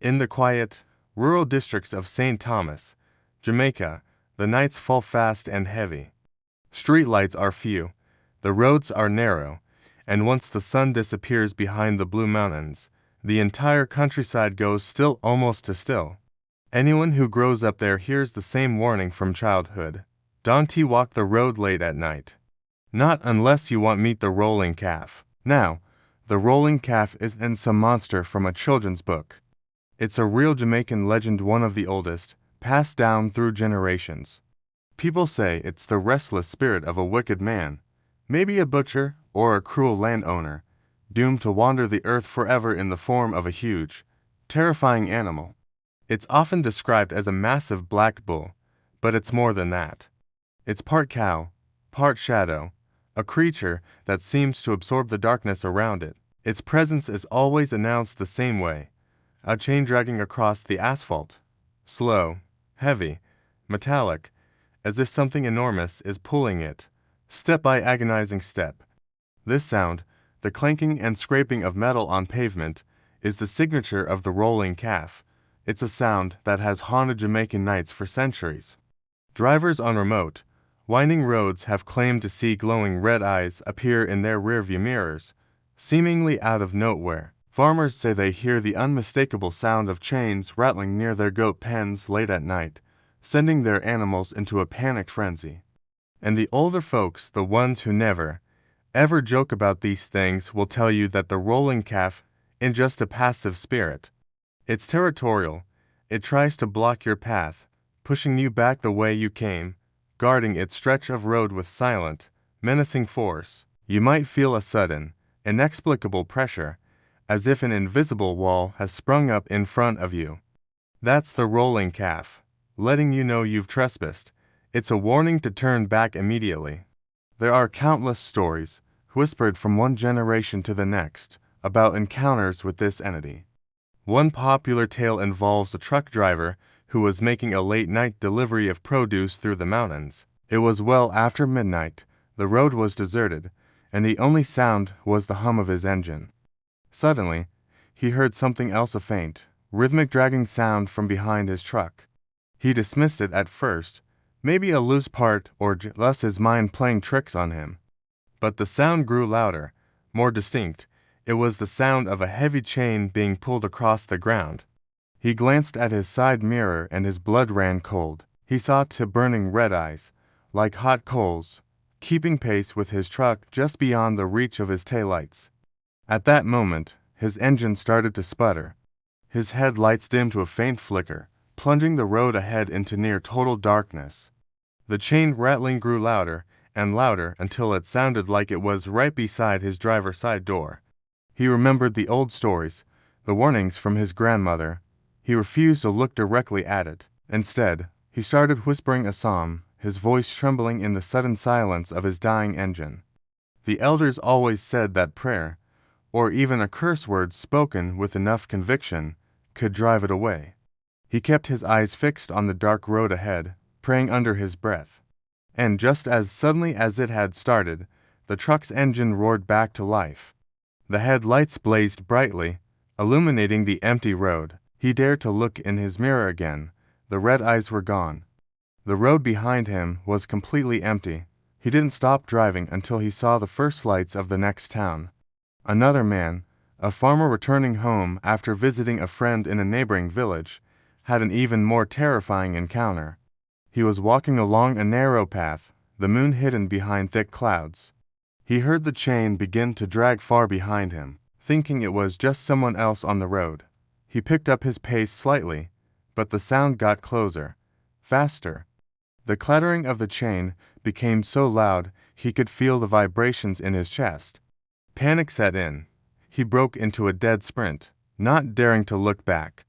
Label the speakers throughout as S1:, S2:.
S1: In the quiet, rural districts of St. Thomas, Jamaica, the nights fall fast and heavy. Street lights are few, the roads are narrow, and once the sun disappears behind the blue mountains, the entire countryside goes still, almost to still. Anyone who grows up there hears the same warning from childhood. Don't walk the road late at night. Not unless you want meet the rolling calf. Now, the rolling calf isn't some monster from a children's book. It's a real Jamaican legend, one of the oldest, passed down through generations. People say it's the restless spirit of a wicked man, maybe a butcher or a cruel landowner, doomed to wander the earth forever in the form of a huge, terrifying animal. It's often described as a massive black bull, but it's more than that. It's part cow, part shadow, a creature that seems to absorb the darkness around it. Its presence is always announced the same way: a chain dragging across the asphalt, slow, heavy, metallic, as if something enormous is pulling it, step by agonizing step. This sound, the clanking and scraping of metal on pavement, is the signature of the rolling calf. It's a sound that has haunted Jamaican nights for centuries. Drivers on remote, winding roads have claimed to see glowing red eyes appear in their rearview mirrors, seemingly out of nowhere. Farmers say they hear the unmistakable sound of chains rattling near their goat pens late at night, sending their animals into a panicked frenzy. And the older folks, the ones who never, ever joke about these things, will tell you that the rolling calf isn't just a passive spirit. It's territorial. It tries to block your path, pushing you back the way you came, guarding its stretch of road with silent, menacing force. You might feel a sudden, inexplicable pressure, as if an invisible wall has sprung up in front of you. That's the rolling calf, letting you know you've trespassed. It's a warning to turn back immediately. There are countless stories, whispered from one generation to the next, about encounters with this entity. One popular tale involves a truck driver who was making a late-night delivery of produce through the mountains. It was well after midnight, the road was deserted, and the only sound was the hum of his engine. Suddenly, he heard something else, a faint, rhythmic dragging sound from behind his truck. He dismissed it at first, maybe a loose part or just his mind playing tricks on him. But the sound grew louder, more distinct. It was the sound of a heavy chain being pulled across the ground. He glanced at his side mirror and his blood ran cold. He saw two burning red eyes, like hot coals, keeping pace with his truck just beyond the reach of his taillights. At that moment, his engine started to sputter. His headlights dimmed to a faint flicker, plunging the road ahead into near total darkness. The chain rattling grew louder and louder until it sounded like it was right beside his driver's side door. He remembered the old stories, the warnings from his grandmother. He refused to look directly at it. Instead, he started whispering a psalm, his voice trembling in the sudden silence of his dying engine. The elders always said that prayer, or even a curse word spoken with enough conviction, could drive it away. He kept his eyes fixed on the dark road ahead, praying under his breath. And just as suddenly as it had started, the truck's engine roared back to life. The headlights blazed brightly, illuminating the empty road. He dared to look in his mirror again. The red eyes were gone. The road behind him was completely empty. He didn't stop driving until he saw the first lights of the next town. Another man, a farmer returning home after visiting a friend in a neighboring village, had an even more terrifying encounter. He was walking along a narrow path, the moon hidden behind thick clouds. He heard the chain begin to drag far behind him, thinking it was just someone else on the road. He picked up his pace slightly, but the sound got closer, faster. The clattering of the chain became so loud he could feel the vibrations in his chest. Panic set in. He broke into a dead sprint, not daring to look back.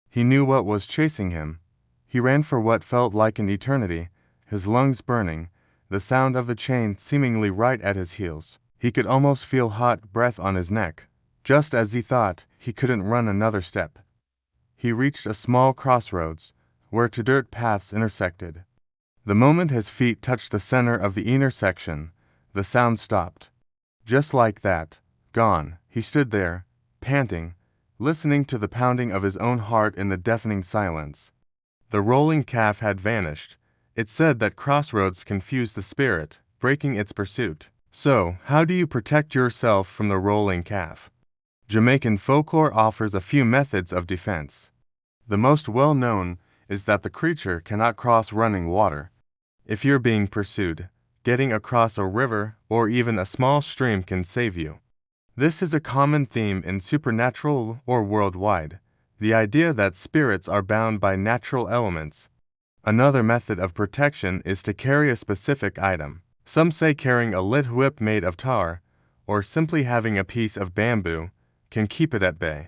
S1: He knew what was chasing him. He ran for what felt like an eternity, his lungs burning, the sound of the chain seemingly right at his heels. He could almost feel hot breath on his neck. Just as he thought he couldn't run another step, he reached a small crossroads, where two dirt paths intersected. The moment his feet touched the center of the intersection, the sound stopped. Just like that, gone, he stood there, panting, listening to the pounding of his own heart in the deafening silence. The rolling calf had vanished. It said that crossroads confused the spirit, breaking its pursuit. So, how do you protect yourself from the rolling calf? Jamaican folklore offers a few methods of defense. The most well-known is that the creature cannot cross running water. If you're being pursued, getting across a river or even a small stream can save you. This is a common theme in supernatural or worldwide, the idea that spirits are bound by natural elements. Another method of protection is to carry a specific item. Some say carrying a lit whip made of tar, or simply having a piece of bamboo, can keep it at bay.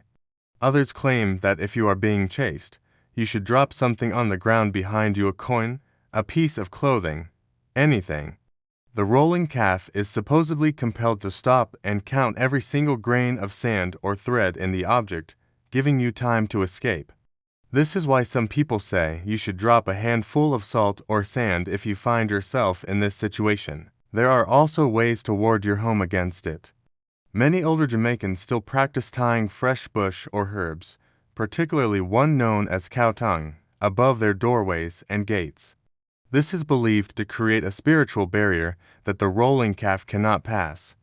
S1: Others claim that if you are being chased, you should drop something on the ground behind you, a coin, a piece of clothing, anything. The rolling calf is supposedly compelled to stop and count every single grain of sand or thread in the object, giving you time to escape. This is why some people say you should drop a handful of salt or sand if you find yourself in this situation. There are also ways to ward your home against it. Many older Jamaicans still practice tying fresh bush or herbs, particularly one known as cow tongue, above their doorways and gates. This is believed to create a spiritual barrier that the rolling calf cannot pass.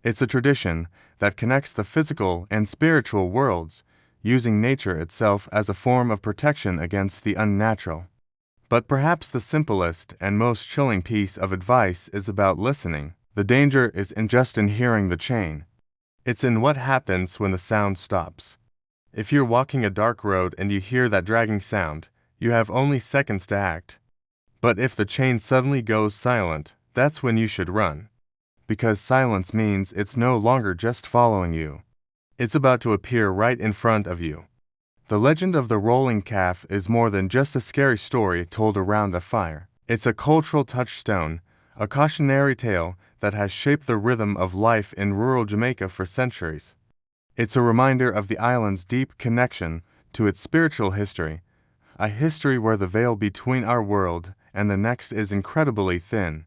S1: It's a tradition that connects the physical and spiritual worlds, using nature itself as a form of protection against the unnatural. But perhaps the simplest and most chilling piece of advice is about listening. The danger isn't just in hearing the chain. It's in what happens when the sound stops. If you're walking a dark road and you hear that dragging sound, you have only seconds to act. But if the chain suddenly goes silent, that's when you should run. Because silence means it's no longer just following you. It's about to appear right in front of you. The legend of the rolling calf is more than just a scary story told around a fire. It's a cultural touchstone, a cautionary tale that has shaped the rhythm of life in rural Jamaica for centuries. It's a reminder of the island's deep connection to its spiritual history, a history where the veil between our world and the next is incredibly thin,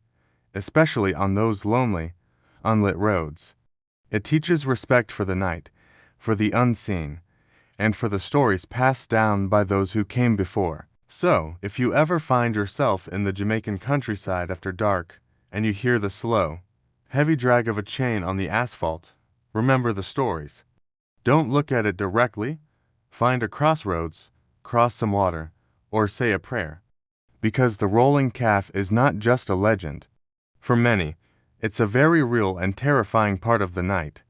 S1: especially on those lonely, unlit roads. It teaches respect for the night, for the unseen, and for the stories passed down by those who came before. So, if you ever find yourself in the Jamaican countryside after dark, and you hear the slow, heavy drag of a chain on the asphalt, remember the stories. Don't look at it directly. Find a crossroads, cross some water, or say a prayer. Because the rolling calf is not just a legend. For many, it's a very real and terrifying part of the night.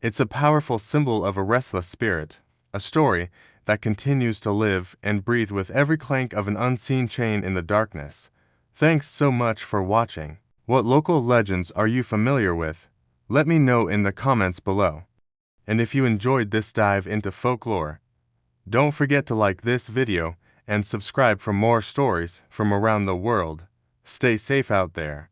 S1: It's a powerful symbol of a restless spirit, a story that continues to live and breathe with every clank of an unseen chain in the darkness. Thanks so much for watching. What local legends are you familiar with? Let me know in the comments below. And if you enjoyed this dive into folklore, don't forget to like this video and subscribe for more stories from around the world. Stay safe out there.